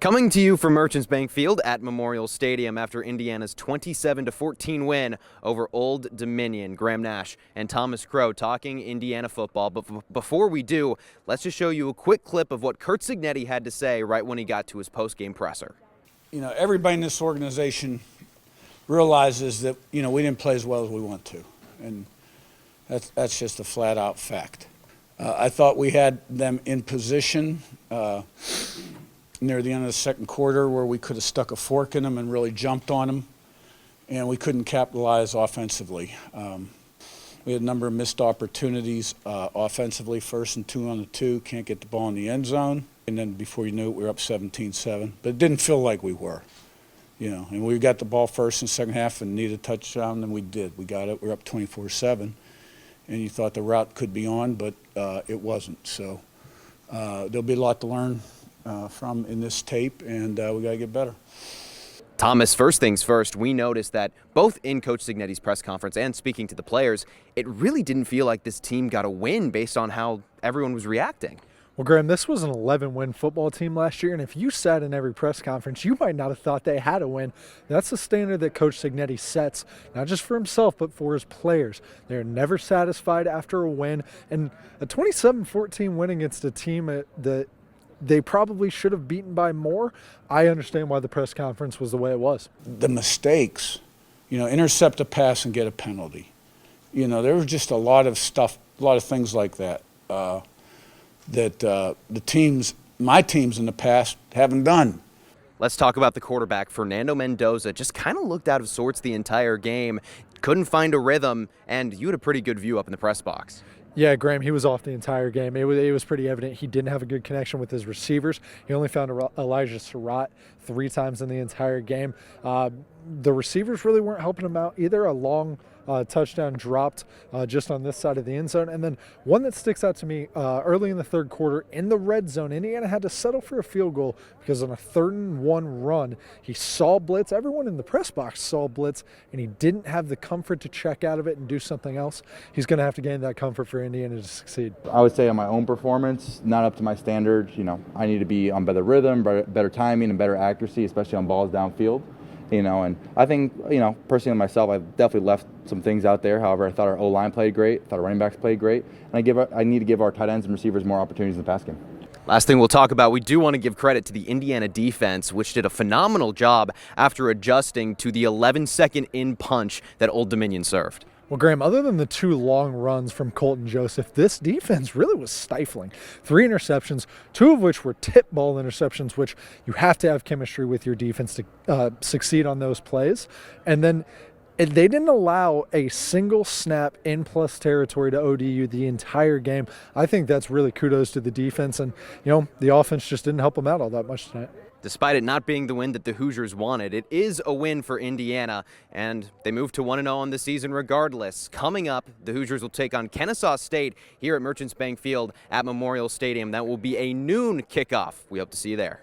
Coming to you from Merchants Bank Field at Memorial Stadium after Indiana's 27-14 win over Old Dominion. Graham Nash and Thomas Crow talking Indiana football. But before we do, let's just show you a quick clip of what Curt Cignetti had to say right when he got to his post-game presser. You know, everybody in this organization realizes that, we didn't play as well as we want to. And that's just a flat-out fact. I thought we had them in position near the end of the second quarter where we could have stuck a fork in them and really jumped on them, and we couldn't capitalize offensively. We had a number of missed opportunities offensively, 1st and 2 on the 2, can't get the ball in the end zone, and then before you knew it, we were up 17-7. But it didn't feel like we were, and we got the ball first and second half and needed a touchdown, and we did. We got it. We were up 24-7, and you thought the route could be on, but it wasn't. So there'll be a lot to learn from in this tape, and we got to get better. Thomas, first things first, we noticed that both in Coach Cignetti's press conference and speaking to the players, it really didn't feel like this team got a win based on how everyone was reacting. Well, Graham, this was an 11-win football team last year, and if you sat in every press conference, you might not have thought they had a win. That's the standard that Coach Cignetti sets, not just for himself, but for his players. They're never satisfied after a win, and a 27-14 win against a team that they probably should have beaten by more. I understand why the press conference was the way it was. The mistakes, intercept a pass and get a penalty. There was just a lot of stuff, a lot of things like that, that my teams in the past haven't done. Let's talk about the quarterback. Fernando Mendoza just kind of looked out of sorts the entire game, couldn't find a rhythm, and you had a pretty good view up in the press box. Yeah, Graham, he was off the entire game. It was pretty evident he didn't have a good connection with his receivers. He only found Elijah Surratt 3 times in the entire game. The receivers really weren't helping him out either. A long touchdown dropped just on this side of the end zone. And then one that sticks out to me, early in the third quarter in the red zone, Indiana had to settle for a field goal because on a 3rd and 1 run, he saw blitz. Everyone in the press box saw blitz, and he didn't have the comfort to check out of it and do something else. He's going to have to gain that comfort for Indiana to succeed. I would say on my own performance, not up to my standards. I need to be on better rhythm, better timing, and better accuracy, especially on balls downfield. And I think, personally myself, I've definitely left some things out there. However, I thought our O-line played great. I thought our running backs played great. And I need to give our tight ends and receivers more opportunities in the pass game. Last thing we'll talk about, we do want to give credit to the Indiana defense, which did a phenomenal job after adjusting to the 11-second in punch that Old Dominion served. Well, Graham, other than the 2 long runs from Colton Joseph, this defense really was stifling. 3 interceptions, 2 of which were tip ball interceptions, which you have to have chemistry with your defense to succeed on those plays. And then they didn't allow a single snap in plus territory to ODU the entire game. I think that's really kudos to the defense. And, the offense just didn't help them out all that much tonight. Despite it not being the win that the Hoosiers wanted, it is a win for Indiana, and they move to 1-0 on the season regardless. Coming up, the Hoosiers will take on Kennesaw State here at Merchants Bank Field at Memorial Stadium. That will be a noon kickoff. We hope to see you there.